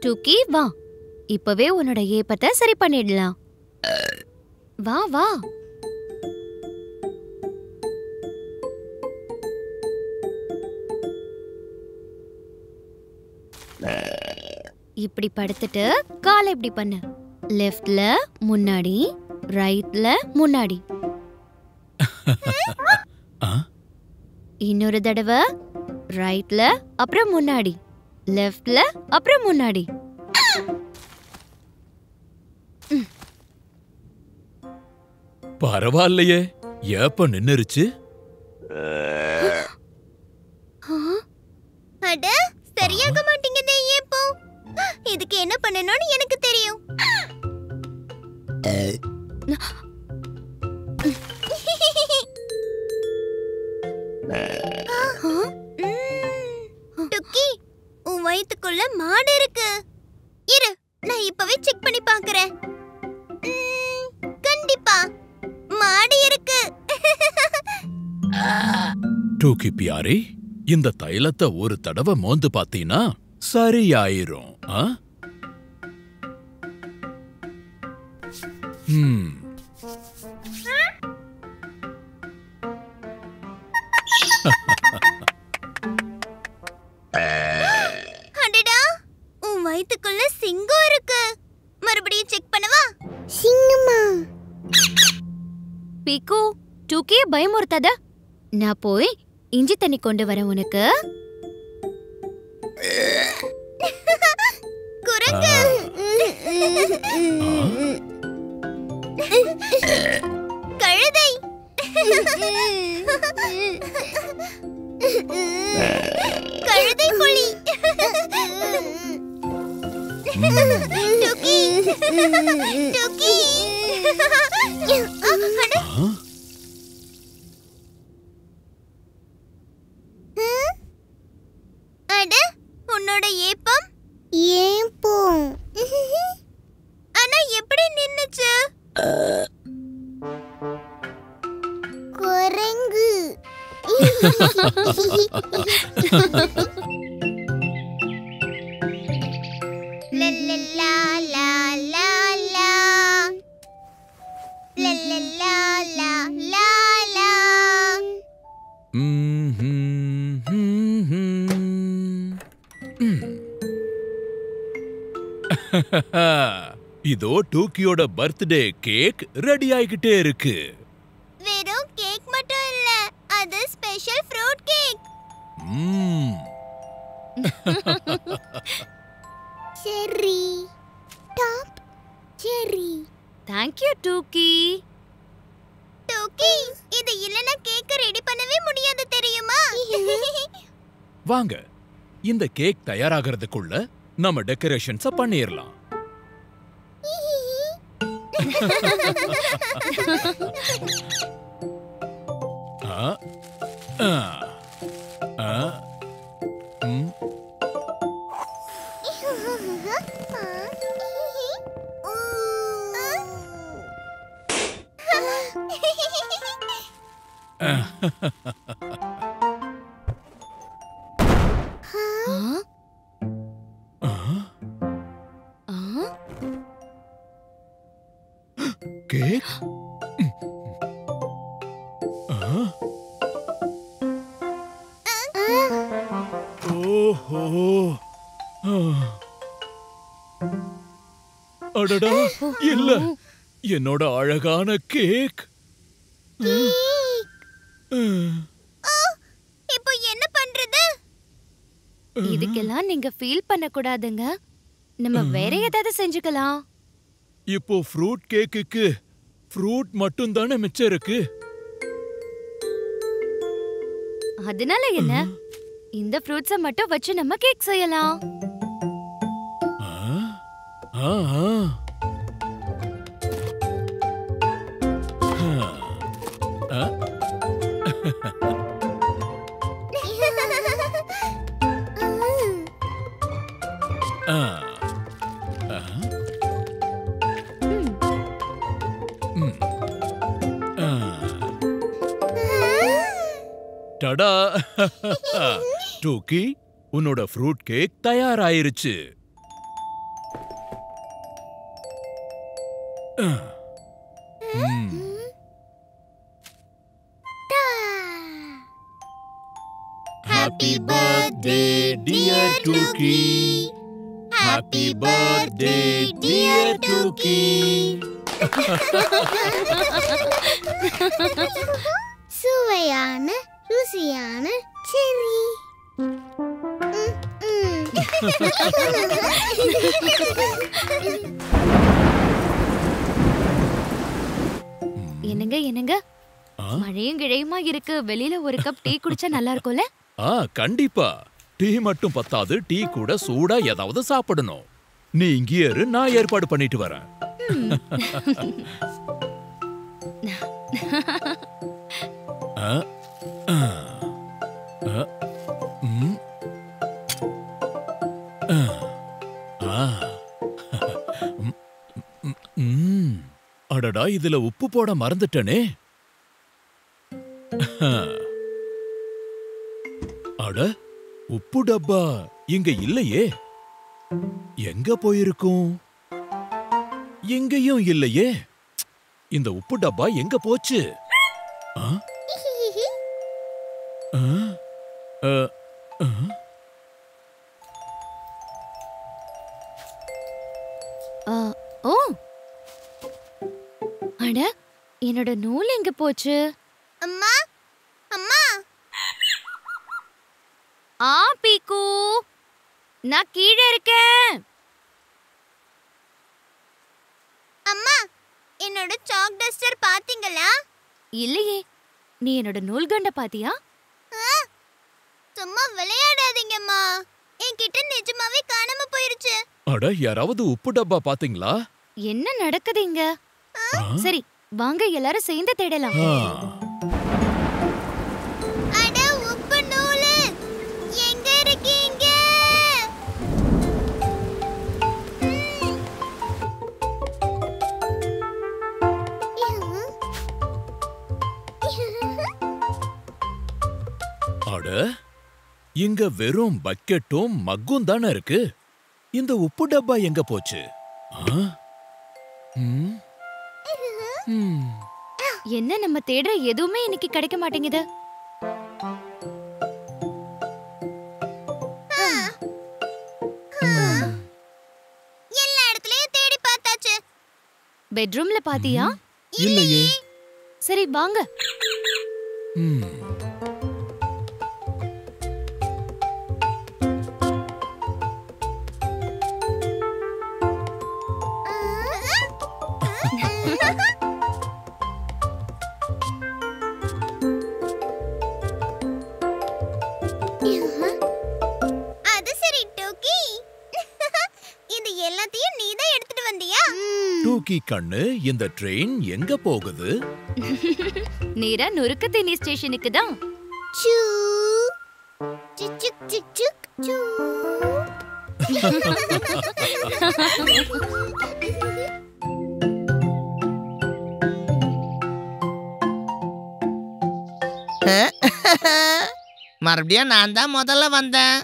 டூக்கி வா, இப்பவே உன்னோட ஏப்பத்தை சரி பண்ணிடலாம். வா வா. இப்படி படுத்துட்டு காலை இப்படி பண்ணு. லெஃப்ட்ல முன்னாடி, ரைட்ல முன்னாடி. இன்னொரு தடவை ரைட்ல அப்புறம் முன்னாடி, லெஃப்ட்ல அப்புறம் முன்னாடி. பரவாயில்லையே, ஏப்ப நின்னுருச்சு. அட, சரியாக மாட்டேங்குதே ஏப்போ. இதுக்கு என்ன பண்ணணும்னு எனக்கு தெரியும். டுக்கி, உன் வயித்துக்குள்ள மாடு இருக்கு. இரு, நான் இப்பவே செக் பண்ணி பார்க்கறேன். கண்டிப்பா மாடு இருக்கு. டூக்கி பியாரே, இந்த தைலத்தை ஒரு தடவை மோந்து பாத்தீனா சரியாயிரும். அடடா, உன் வயித்துக்குள்ள சிங்கம் இருக்கு. மறுபடியும் செக் பண்ணவா? சிங்கமா? பீக்கு, டூக்கிய பயமுறுத்தாத. நான் போய் இஞ்சி தண்ணி கொண்டு வரேன் உனக்கு. குரங்கு. கழுதை. கழுதை புலி. டுக்கி, டுக்கி. அட, உன்னோட ஏப்பம் ஏப்பம். ஆனா எப்படி நின்னுச்சு? குரங்கு. லல்லா லா லா லா. லல்லா லா லா லா. இதோ டூக்கியோட பர்த்டே கேக் ரெடி ஆகிட்டே இருக்கு. வெறும் கேக் மட்டும் இல்ல, அது special fruit cake. Cherry, top cherry. Thank you டூக்கி. டூக்கி, இது இல்லனா கேக் ரெடி பண்ணவே முடியாது தெரியுமா? வாங்க, இந்த கேக் தயாராகிறதுக்குள்ள நம்ம டெக்கரேஷன்ஸ பண்ணிரலாம். கேக்? ஓஹோ, அடடா, இல்ல, என்னோட அழகான கேக். இப்போ என்ன பண்றது? இதுக்கெல்லாம் நீங்க ஃபீல் பண்ண கூடாதுங்க. நம்ம வேற ஏதாவது செஞ்சுக்கலாம். இப்போ ஃப்ரூட் கேக்குக்கு ஃப்ரூட் மட்டும் தானே மிச்சம் இருக்கு. அதனால என்ன, இந்த ஃப்ரூட்ஸ மட்டும் வச்சு நம்ம கேக் செய்யலாம். டடா, டூக்கி, உன்னோட ஃப்ரூட் கேக் தயாராயிருச்சு. Happy birthday, dear Tuki. Happy birthday, dear Tuki. சுவையான ருசியான செரி. என்னங்க மழையும் கிழையுமா இருக்கு. வெளியில ஒரு கப் டீ குடிச்சா நல்லா இருக்கும்ல? கண்டிப்பா. டீ மட்டும் பத்தாது, டீ கூட சூடா ஏதாவது சாப்பிடணும். நீ இங்கே இரு, நான் ஏற்பாடு பண்ணிட்டு வரேன். அடடா, இதுல உப்பு போட மறந்துட்டனே. அட, உப்பு டப்பா இங்க இல்லையே. எங்க போயிருக்கும்? எங்கேயும் இல்லையே. இந்த உப்பு டப்பா எங்க போச்சு? ஓ, அட, என்னோட நூல் எங்க போச்சு? அம்மா அம்மா. பீக்கு, நான் கீழே இருக்கேன். அம்மா, என்னோட சாக் டஸ்டர் பாத்தீங்களா? இல்லையே. நீ என்னோட நூல்கண்ட பாத்தியா? சும்மா விளையாடாதீங்கம்மா. என்கிட்ட நிஜமாவே காணாம போயிருச்சு. அட, யாராவது உப்பு டப்பா பாத்தீங்களா? என்ன நடக்குது இங்க? சரி, வாங்க எல்லாரும் சேர்ந்து தேடலாம். அட, உப்பு நூலு எங்க இருக்கீங்க? அட, இங்க வெறும் பக்கெட்டும் மக்கும் தானே இருக்கு. இந்த உப்பு டப்பா எங்க போச்சு? என்ன நம்ம தேடுற எதுவுமே இன்னைக்கு கிடைக்க மாட்டேங்குது. எல்லா இடத்துலயும் தேடி பார்த்தாச்சு. பெட்ரூம்ல பாத்தியா? இல்லையே. சரி, வாங்க. அது சரி டோக்கி. இது எல்லாத்தையும் நீதான் எடுத்துட்டு வந்தியா? டூக்கி கண்ணு, இந்த ட்ரெயின் எங்க போகுது? நேரா நொறுக்கு தீனி ஸ்டேஷனுக்கு தான். சூ சிக் சிக் சிக் சிக் சூ. மறுபடியும் நான் தான் முதல்ல வந்தேன்.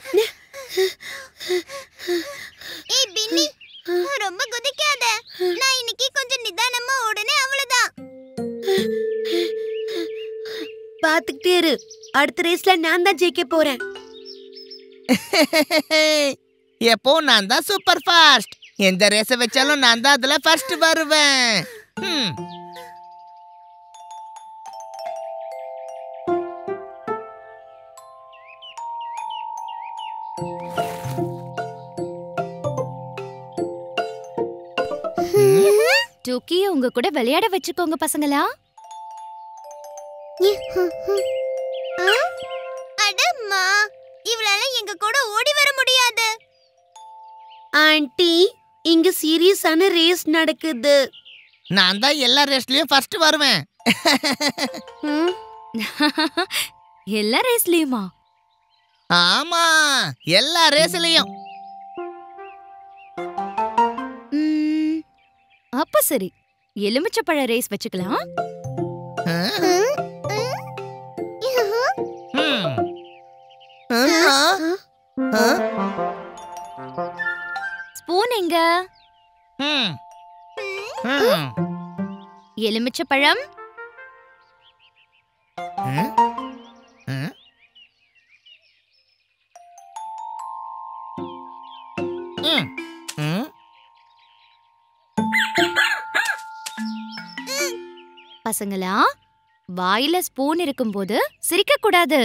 ஏய் பின்னி, ரொம்ப குதிக்காத. நான் இன்னைக்கு கொஞ்சம் நிதானமா ஓடுனே, அவ்வளவுதான். பாத்துக்கிட்டே இரு. அடுத்த ரேஸ்ல நான் தான் ஜெயிக்க போறேன். எப்போ நான் தான் சூப்பர் ஃபாஸ்ட். எந்த ரேஸ வச்சாலும் நான் தான் அதுல ஃபர்ஸ்ட் வருவேன். டோக்கிய உங்க கூட விளையாட வச்சுக்கோங்க பசங்களா. அடம்மா, இவளால எங்க கூட ஓடி வர முடியாது. ஆண்டி, இங்க சீரியஸான ரேஸ் நடக்குது. நான் தான் எல்லா ரேஸ்லயும் ஃபர்ஸ்ட் வருவேன். எல்லா ரேஸ்லயுமா? ஆமா, எல்லா ரேஸ்லயும். அப்ப சரி, எலுமிச்சப்பழ ரேஸ் வச்சுக்கலாம். ஸ்பூன் எங்க? எலுமிச்சை பழம், பசங்களா வாயில ஸ்பூன் இருக்கும்போது சிரிக்க கூடாது.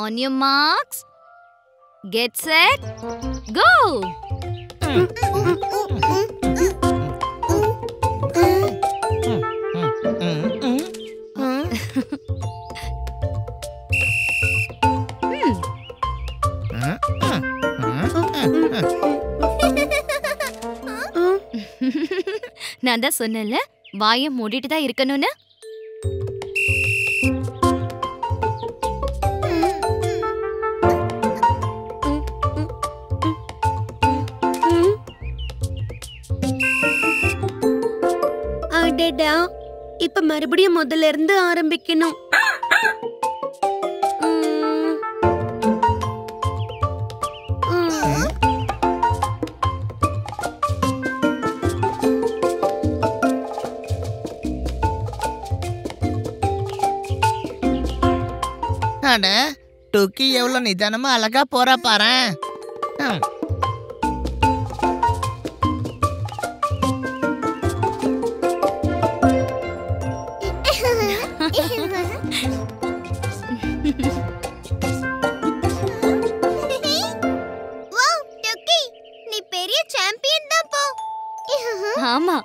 On your marks, get set, go. நான் தான் சொன்னேன்ல வாயை மூடிட்டு தான் இருக்கணும்னு. அடடா, இப்ப மறுபடியும் முதல்ல இருந்து ஆரம்பிக்கணும். அட, டுக்கி எவ்வளவு நிதானமா அழகா போறா பாரேன். வாவ் டுக்கி, நீ பெரிய சாம்பியன் தான் போ. ஆமா,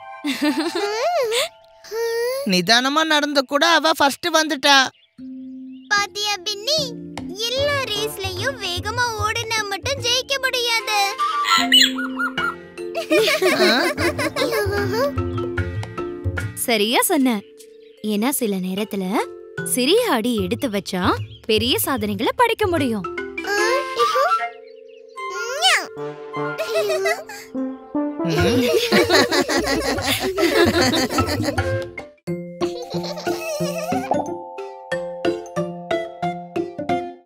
நிதானமா நடந்து கூட அவ ஃபர்ஸ்ட் வந்துட்டா. பாத்தியா பின்னி, எல்லா ரேஸ்லயும் வேகமா ஓடுனா மட்டும் ஜெயிக்க முடியாது. சரியா சொன்ன. ஏன்னா சில நேரத்துல சிறிய அடி எடுத்து வச்சா பெரிய சாதனைகளை படைக்க முடியும். ம்.